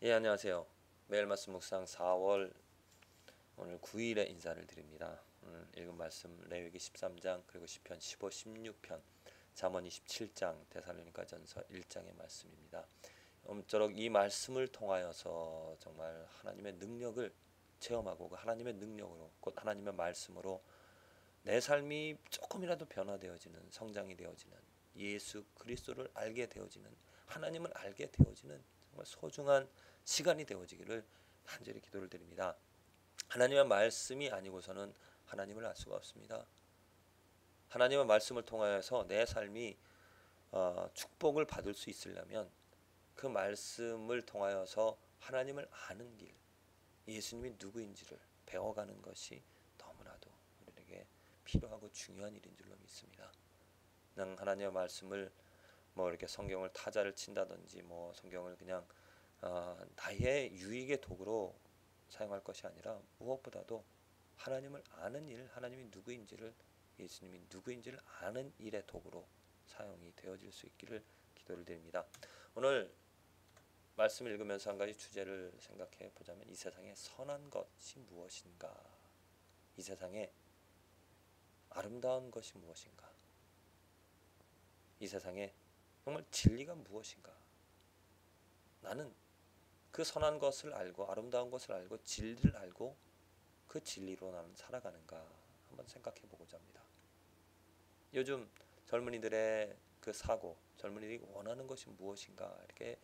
예, 안녕하세요. 매일 말씀 묵상 4월 오늘 9일에 인사를 드립니다. 오늘 읽은 말씀 레위기 13장 그리고 시편 15, 16편, 잠언 27장, 데살로니가전서 1장의 말씀입니다. 엄처럼 이 말씀을 통하여서 정말 하나님의 능력을 체험하고 그 하나님의 능력으로 곧 하나님의 말씀으로 내 삶이 조금이라도 변화되어지는 성장이 되어지는 예수 그리스도를 알게 되어지는 하나님을 알게 되어지는 정말 소중한 시간이 되어지기를 간절히 기도를 드립니다. 하나님의 말씀이 아니고서는 하나님을 알 수가 없습니다. 하나님의 말씀을 통하여서 내 삶이 축복을 받을 수 있으려면 그 말씀을 통하여서 하나님을 아는 길, 예수님이 누구인지를 배워가는 것이 너무나도 우리에게 필요하고 중요한 일인 줄로 믿습니다. 그냥 하나님의 말씀을 이렇게 성경을 타자를 친다든지 성경을 그냥 나의 유익의 도구로 사용할 것이 아니라 무엇보다도 하나님을 아는 일, 하나님이 누구인지를 예수님이 누구인지를 아는 일의 도구로 사용이 되어질 수 있기를 기도를 드립니다. 오늘 말씀을 읽으면서 한 가지 주제를 생각해 보자면 이 세상에 선한 것이 무엇인가? 이 세상에 아름다운 것이 무엇인가? 이 세상에 정말 진리가 무엇인가? 나는 그 선한 것을 알고 아름다운 것을 알고 진리를 알고 그 진리로 나는 살아가는가 한번 생각해 보고자 합니다. 요즘 젊은이들의 그 사고, 젊은이들이 원하는 것이 무엇인가 이렇게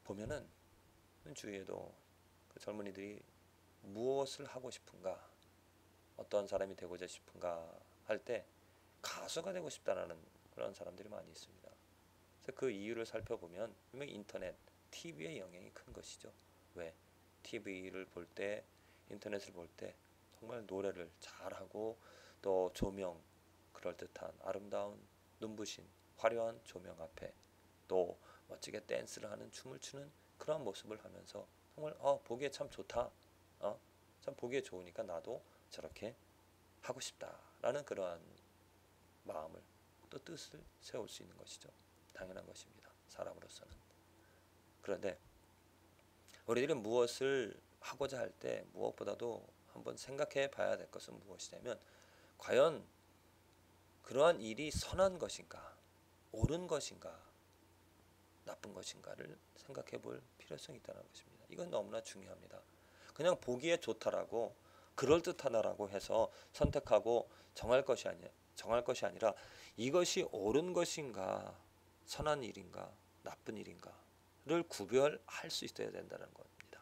보면은 주위에도 그 젊은이들이 무엇을 하고 싶은가, 어떤 사람이 되고자 싶은가 할 때 가수가 되고 싶다라는 그런 사람들이 많이 있습니다. 그래서 그 이유를 살펴보면 분명히 인터넷, TV의 영향이 큰 것이죠. 왜? TV를 볼 때, 인터넷을 볼 때 정말 노래를 잘하고 또 조명, 그럴듯한 아름다운 눈부신 화려한 조명 앞에 또 멋지게 댄스를 하는 춤을 추는 그런 모습을 하면서 정말 보기에 참 좋다. 참 보기에 좋으니까 나도 저렇게 하고 싶다라는 그러한 마음을 또 뜻을 세울 수 있는 것이죠. 당연한 것입니다. 사람으로서는. 그런데 우리들은 무엇을 하고자 할 때 무엇보다도 한번 생각해 봐야 될 것은 무엇이냐면 과연 그러한 일이 선한 것인가, 옳은 것인가, 나쁜 것인가를 생각해 볼 필요성이 있다는 것입니다. 이건 너무나 중요합니다. 그냥 보기에 좋다라고 그럴듯하다라고 해서 선택하고 정할 것이 아니라 이것이 옳은 것인가, 선한 일인가, 나쁜 일인가를 구별할 수 있어야 된다는 겁니다.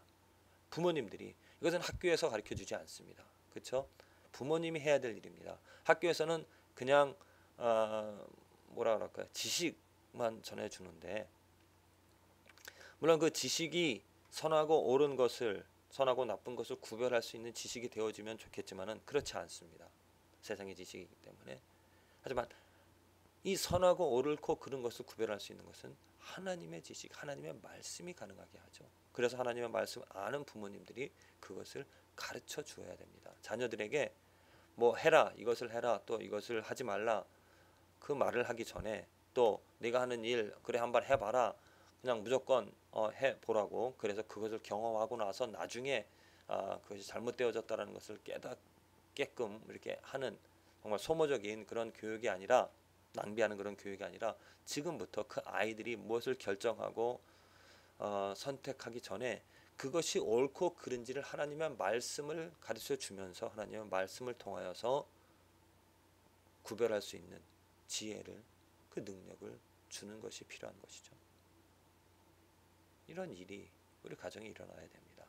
부모님들이 이것은 학교에서 가르쳐 주지 않습니다. 그렇죠? 부모님이 해야 될 일입니다. 학교에서는 그냥 뭐라 그럴까요? 지식만 전해주는데 물론 그 지식이 선하고 옳은 것을 선하고 나쁜 것을 구별할 수 있는 지식이 되어지면 좋겠지만은 그렇지 않습니다. 세상의 지식이기 때문에. 하지만 이 선하고 옳고 그른 것을 구별할 수 있는 것은 하나님의 지식, 하나님의 말씀이 가능하게 하죠. 그래서 하나님의 말씀을 아는 부모님들이 그것을 가르쳐 주어야 됩니다. 자녀들에게 뭐 해라, 이것을 해라, 또 이것을 하지 말라 그 말을 하기 전에 또 네가 하는 일 그래 한번 해봐라 그냥 무조건 해보라고 그래서 그것을 경험하고 나서 나중에 그것이 잘못되어졌다는 것을 깨닫게끔 이렇게 하는 정말 소모적인 그런 교육이 아니라 낭비하는 그런 교육이 아니라 지금부터 그 아이들이 무엇을 결정하고 선택하기 전에 그것이 옳고 그른지를 하나님의 말씀을 가르쳐 주면서 하나님의 말씀을 통하여서 구별할 수 있는 지혜를 그 능력을 주는 것이 필요한 것이죠. 이런 일이 우리 가정에 일어나야 됩니다.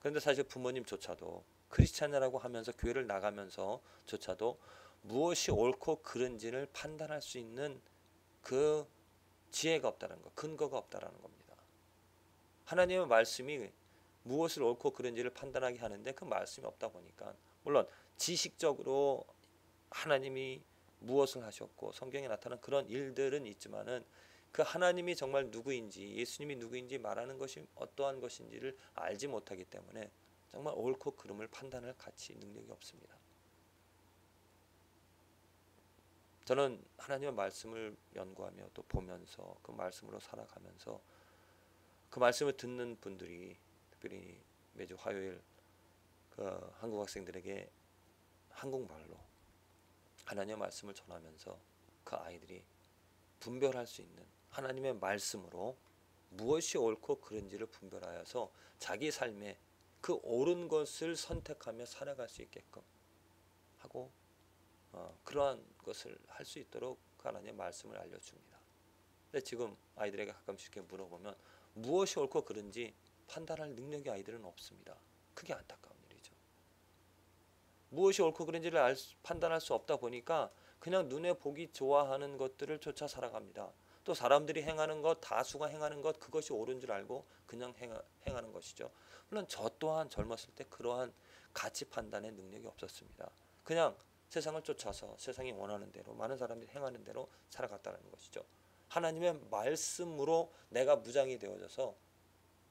그런데 사실 부모님조차도 크리스찬이라고 하면서 교회를 나가면서조차도 무엇이 옳고 그른지를 판단할 수 있는 그 지혜가 없다는 것, 근거가 없다는 겁니다. 하나님의 말씀이 무엇을 옳고 그른지를 판단하게 하는데 그 말씀이 없다 보니까 물론 지식적으로 하나님이 무엇을 하셨고 성경에 나타난 그런 일들은 있지만은 그 하나님이 정말 누구인지 예수님이 누구인지 말하는 것이 어떠한 것인지를 알지 못하기 때문에 정말 옳고 그름을 판단할 가치 능력이 없습니다. 저는 하나님의 말씀을 연구하며 또 보면서 그 말씀으로 살아가면서 그 말씀을 듣는 분들이 특별히 매주 화요일 그 한국 학생들에게 한국말로 하나님의 말씀을 전하면서 그 아이들이 분별할 수 있는 하나님의 말씀으로 무엇이 옳고 그른지를 분별하여서 자기 삶에 그 옳은 것을 선택하며 살아갈 수 있게끔 하고 그러한 것을 할 수 있도록 하나님의 말씀을 알려줍니다. 근데 지금 아이들에게 가끔씩 이렇게 물어보면 무엇이 옳고 그른지 판단할 능력이 아이들은 없습니다. 그게 안타까운 일이죠. 무엇이 옳고 그른지를 판단할 수 없다 보니까 그냥 눈에 보기 좋아하는 것들을 쫓아 살아갑니다. 또 사람들이 행하는 것, 다수가 행하는 것, 그것이 옳은 줄 알고 그냥 행하는 것이죠. 물론 저 또한 젊었을 때 그러한 가치 판단의 능력이 없었습니다. 그냥 세상을 쫓아서 세상이 원하는 대로 많은 사람들이 행하는 대로 살아갔다는 것이죠. 하나님의 말씀으로 내가 무장이 되어져서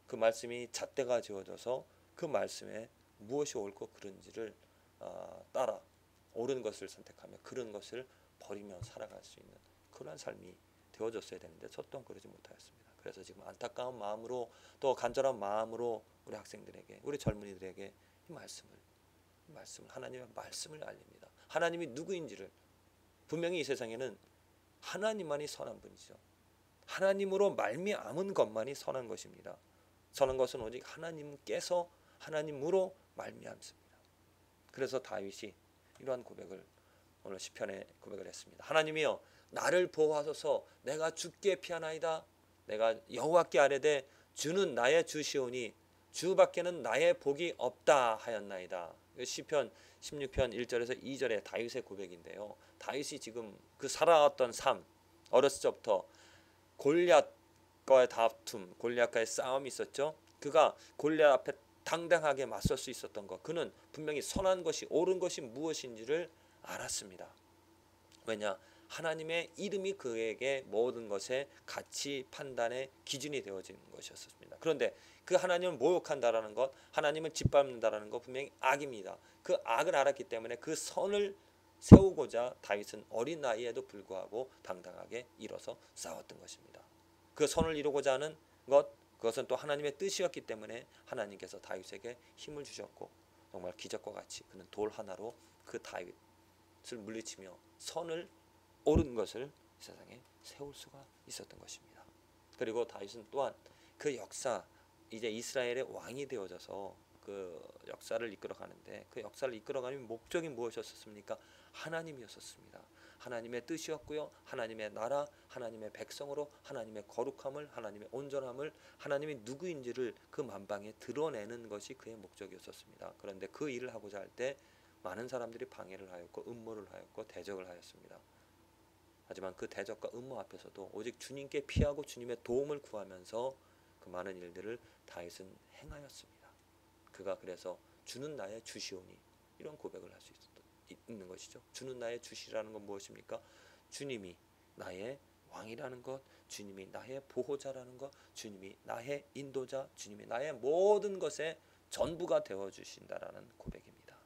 그 말씀이 잣대가 지어져서 그 말씀에 무엇이 옳고 그른지를 따라 옳은 것을 선택하며 그른 것을 버리며 살아갈 수 있는 그러한 삶이 되어졌어야 되는데 저 또한 그러지 못하였습니다. 그래서 지금 안타까운 마음으로 또 간절한 마음으로 우리 학생들에게 우리 젊은이들에게 이 말씀을 하나님의 말씀을 알립니다. 하나님이 누구인지를 분명히 이 세상에는 하나님만이 선한 분이죠. 하나님으로 말미암은 것만이 선한 것입니다. 선한 것은 오직 하나님께서 하나님으로 말미암습니다. 그래서 다윗이 이러한 고백을 오늘 시편에 고백을 했습니다. 하나님이여 나를 보호하소서 내가 죽게 피하나이다. 내가 여호와께 아뢰되 주는 나의 주시오니 주밖에는 나의 복이 없다 하였나이다. 시편 16편 1절에서 2절의 다윗의 고백인데요. 다윗이 지금 그 살아왔던 삶 어렸을 적부터 골리앗과의 다툼 골리앗과의 싸움이 있었죠. 그가 골리앗 앞에 당당하게 맞설 수 있었던 것 그는 분명히 선한 것이 옳은 것이 무엇인지를 알았습니다. 왜냐 하나님의 이름이 그에게 모든 것의 가치 판단의 기준이 되어지는 것이었습니다. 그런데 그 하나님을 모욕한다라는 것 하나님을 짓밟는다라는 것 분명히 악입니다. 그 악을 알았기 때문에 그 선을 세우고자 다윗은 어린 나이에도 불구하고 당당하게 일어서 싸웠던 것입니다. 그 선을 이루고자 하는 것 그것은 또 하나님의 뜻이었기 때문에 하나님께서 다윗에게 힘을 주셨고 정말 기적과 같이 그는 돌 하나로 그 다윗을 물리치며 선을 옳은 것을 이 세상에 세울 수가 있었던 것입니다. 그리고 다윗은 또한 그 역사 이제 이스라엘의 왕이 되어져서 그 역사를 이끌어가는데 그 역사를 이끌어가는 목적이 무엇이었습니까? 하나님이었습니다. 하나님의 뜻이었고요. 하나님의 나라, 하나님의 백성으로 하나님의 거룩함을, 하나님의 온전함을, 하나님이 누구인지를 그 만방에 드러내는 것이 그의 목적이었습니다. 그런데 그 일을 하고자 할 때 많은 사람들이 방해를 하였고 음모를 하였고 대적을 하였습니다. 하지만 그 대적과 음모 앞에서도 오직 주님께 피하고 주님의 도움을 구하면서 그 많은 일들을 다윗은 행하였습니다. 그가 그래서 주는 나의 주시오니 이런 고백을 할 수 있는 것이죠. 주는 나의 주시라는 건 무엇입니까? 주님이 나의 왕이라는 것, 주님이 나의 보호자라는 것, 주님이 나의 인도자, 주님이 나의 모든 것의 전부가 되어주신다라는 고백입니다.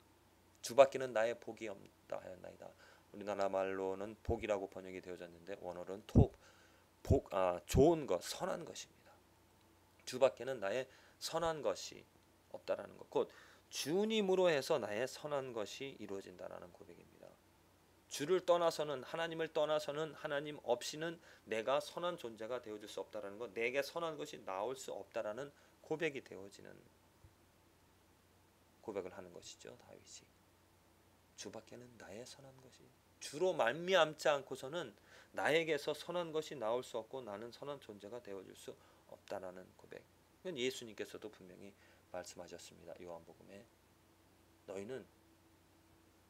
주밖에는 나의 복이 없다 하였나이다. 우리나라 말로는 복이라고 번역이 되어졌는데 원어로는 좋은 것, 선한 것입니다. 주밖에는 나의 선한 것이 없다라는 것, 곧 주님으로 해서 나의 선한 것이 이루어진다라는 고백입니다. 주를 떠나서는 하나님을 떠나서는 하나님 없이는 내가 선한 존재가 되어줄 수 없다라는 것, 내게 선한 것이 나올 수 없다라는 고백이 되어지는 고백을 하는 것이죠. 다윗이 주밖에는 나의 선한 것이 주로 말미암지 않고서는 나에게서 선한 것이 나올 수 없고 나는 선한 존재가 되어줄 수 없다라는 고백. 이건 예수님께서도 분명히 말씀하셨습니다. 요한복음에 너희는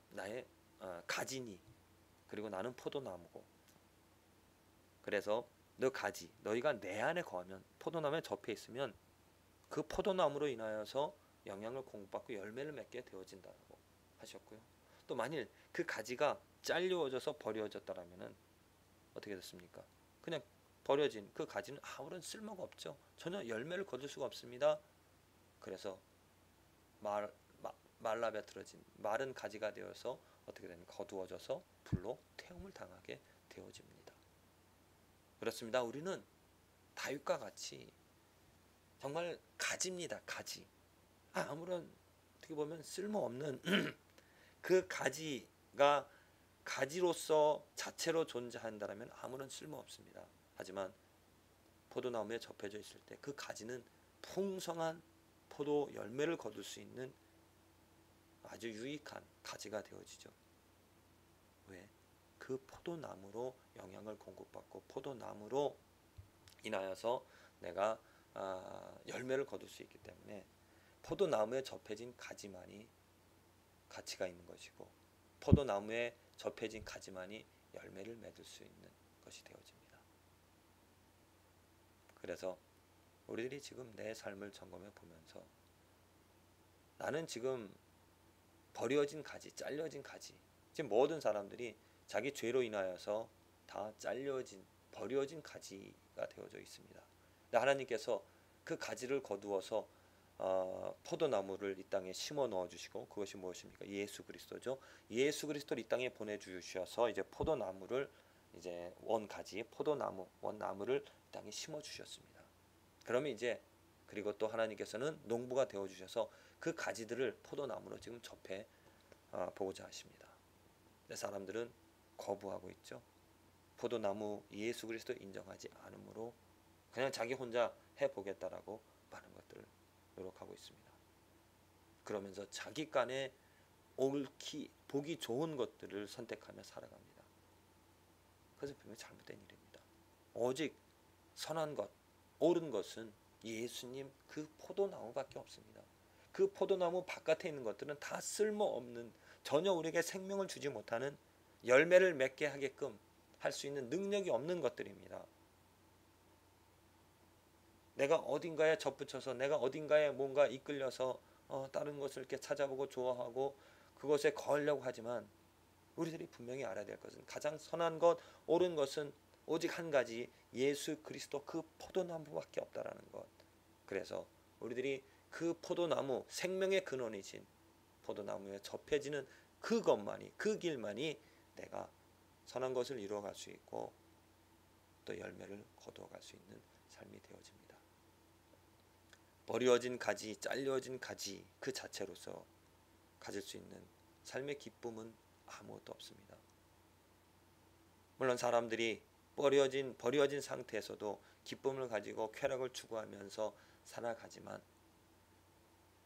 나의 가지니 그리고 나는 포도나무고 그래서 너 가지 너희가 내 안에 거하면 포도나무에 접해 있으면 그 포도나무로 인하여서 영향을 공급받고 열매를 맺게 되어진다고 하셨고요. 또 만일 그 가지가 잘려져서 버려졌다라면은 어떻게 됐습니까? 그냥 버려진 그 가지는 아무런 쓸모가 없죠. 전혀 열매를 거둘 수가 없습니다. 그래서 말라벼틀어진 마른 가지가 되어서 어떻게 됩니까? 거두어져서 불로 태움을 당하게 되어집니다. 그렇습니다. 우리는 다윗과 같이 정말 가지입니다. 가지. 아무런 어떻게 보면 쓸모없는 그 가지가 가지로서 자체로 존재한다면 아무런 쓸모 없습니다. 하지만 포도나무에 접해져 있을 때 그 가지는 풍성한 포도 열매를 거둘 수 있는 아주 유익한 가지가 되어지죠. 왜? 그 포도나무로 영향을 공급받고 포도나무로 인하여서 내가 열매를 거둘 수 있기 때문에 포도나무에 접해진 가지만이 가치가 있는 것이고 포도나무에 접해진 가지만이 열매를 맺을 수 있는 것이 되어집니다. 그래서 우리들이 지금 내 삶을 점검해 보면서 나는 지금 버려진 가지, 잘려진 가지. 지금 모든 사람들이 자기 죄로 인하여서 다 잘려진, 버려진 가지가 되어져 있습니다. 근데 하나님께서 그 가지를 거두어서 포도나무를 이 땅에 심어 넣어 주시고 그것이 무엇입니까? 예수 그리스도죠. 예수 그리스도를 이 땅에 보내 주셔서 이제 포도나무를 이제 원가지 포도나무 원나무를 이 땅에 심어 주셨습니다. 그러면 이제 그리고 또 하나님께서는 농부가 되어 주셔서 그 가지들을 포도나무로 지금 접해 보고자 하십니다. 근데 사람들은 거부하고 있죠. 포도나무 예수 그리스도 인정하지 않으므로 그냥 자기 혼자 해보겠다라고 많은 것들을 노력하고 있습니다. 그러면서 자기 간에 옳기 보기 좋은 것들을 선택하며 살아갑니다. 그것은 분명히 잘못된 일입니다. 오직 선한 것, 옳은 것은 예수님 그 포도나무밖에 없습니다. 그 포도나무 바깥에 있는 것들은 다 쓸모없는 전혀 우리에게 생명을 주지 못하는 열매를 맺게 하게끔 할 수 있는 능력이 없는 것들입니다. 내가 어딘가에 접붙여서 내가 어딘가에 뭔가 이끌려서 다른 것을 이렇게 찾아보고 좋아하고 그것에 거하려고 하지만 우리들이 분명히 알아야 될 것은 가장 선한 것, 옳은 것은 오직 한 가지 예수 그리스도 그 포도나무밖에 없다라는 것. 그래서 우리들이 그 포도나무 생명의 근원이신 포도나무에 접해지는 그것만이 그 길만이 내가 선한 것을 이루어갈 수 있고 또 열매를 거두어갈 수 있는 삶이 되어집니다. 버려진 가지, 잘려진 가지 그 자체로서 가질 수 있는 삶의 기쁨은 아무것도 없습니다. 물론 사람들이 버려진 상태에서도 기쁨을 가지고 쾌락을 추구하면서 살아가지만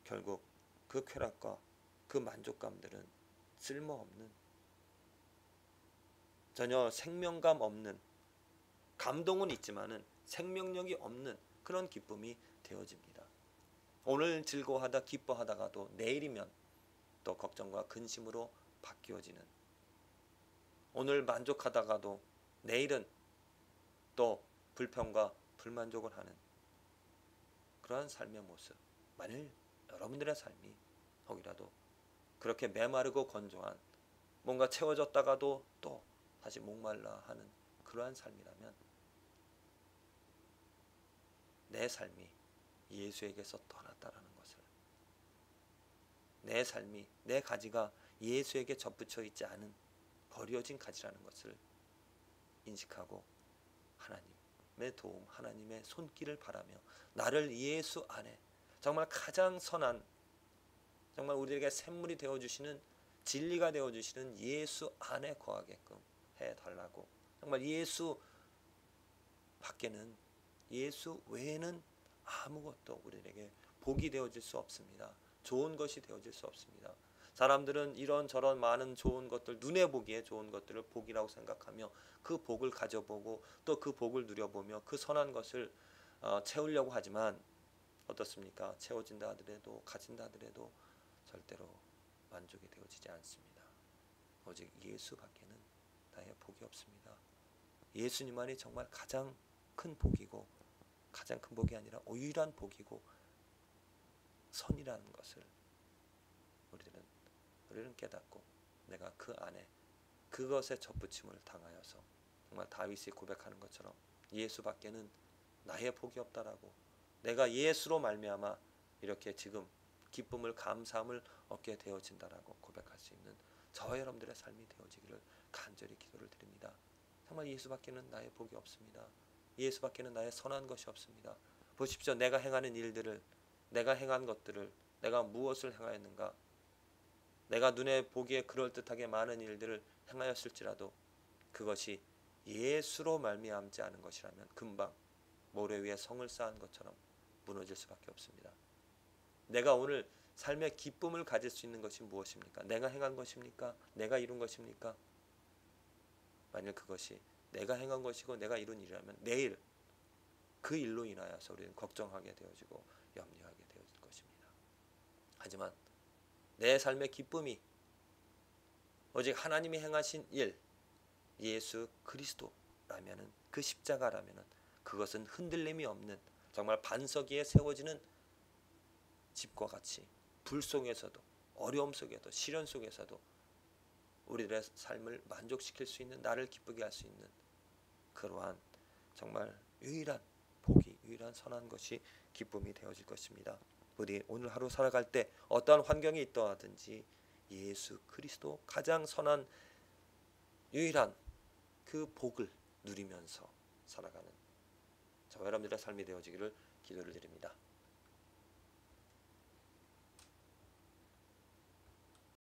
결국 그 쾌락과 그 만족감들은 쓸모없는 전혀 생명감 없는 감동은 있지만은 생명력이 없는 그런 기쁨이 되어집니다. 오늘 즐거워하다 기뻐하다가도 내일이면 또 걱정과 근심으로 바뀌어지는 오늘 만족하다가도 내일은 또 불평과 불만족을 하는 그러한 삶의 모습. 만일 여러분들의 삶이 혹이라도 그렇게 메마르고 건조한 뭔가 채워졌다가도 또 다시 목말라 하는 그러한 삶이라면 내 삶이 예수에게서 떠났다라는 것을 내 삶이 내 가지가 예수에게 접붙여 있지 않은 버려진 가지라는 것을 인식하고 하나님의 도움 하나님의 손길을 바라며 나를 예수 안에 정말 가장 선한 정말 우리에게 샘물이 되어주시는 진리가 되어주시는 예수 안에 거하게끔 해달라고 정말 예수 밖에는 예수 외에는 아무것도 우리에게 복이 되어질 수 없습니다. 좋은 것이 되어질 수 없습니다. 사람들은 이런저런 많은 좋은 것들 눈에 보기에 좋은 것들을 복이라고 생각하며 그 복을 가져보고 또 그 복을 누려보며 그 선한 것을 채우려고 하지만 어떻습니까? 채워진다 하더라도 가진다 하더라도 절대로 만족이 되어지지 않습니다. 오직 예수 밖에는 나의 복이 없습니다. 예수님만이 정말 가장 큰 복이고 가장 큰 복이 아니라 유일한 복이고 선이라는 것을 우리는 깨닫고 내가 그 안에 그것에 접붙임을 당하여서 정말 다윗이 고백하는 것처럼 예수 밖에는 나의 복이 없다라고 내가 예수로 말미암아 이렇게 지금 기쁨을 감사함을 얻게 되어진다라고 고백할 수 있는 저와 여러분들의 삶이 되어지기를 간절히 기도를 드립니다. 정말 예수 밖에는 나의 복이 없습니다. 예수 밖에는 나의 선한 것이 없습니다. 보십시오. 내가 행하는 일들을, 내가 행한 것들을, 내가 무엇을 행하였는가? 내가 눈에 보기에 그럴듯하게 많은 일들을 행하였을지라도 그것이 예수로 말미암지 않은 것이라면 금방 모래 위에 성을 쌓은 것처럼 무너질 수밖에 없습니다. 내가 오늘 삶의 기쁨을 가질 수 있는 것이 무엇입니까? 내가 행한 것입니까? 내가 이룬 것입니까? 만일 그것이 내가 행한 것이고 내가 이룬 일이라면 내일 그 일로 인하여서 우리는 걱정하게 되어지고 염려하게 되어질 것입니다. 하지만 내 삶의 기쁨이 오직 하나님이 행하신 일, 예수 그리스도라면은, 그 십자가라면은 그것은 흔들림이 없는, 정말 반석 위에 세워지는 집과 같이 불 속에서도, 어려움 속에도, 시련 속에서도 우리들의 삶을 만족시킬 수 있는, 나를 기쁘게 할 수 있는 그러한 정말 유일한 복이, 유일한 선한 것이 기쁨이 되어질 것입니다. 부디 오늘 하루 살아갈 때 어떠한 환경이 있더라든지 예수 그리스도 가장 선한 유일한 그 복을 누리면서 살아가는 저와 여러분들의 삶이 되어지기를 기도를 드립니다.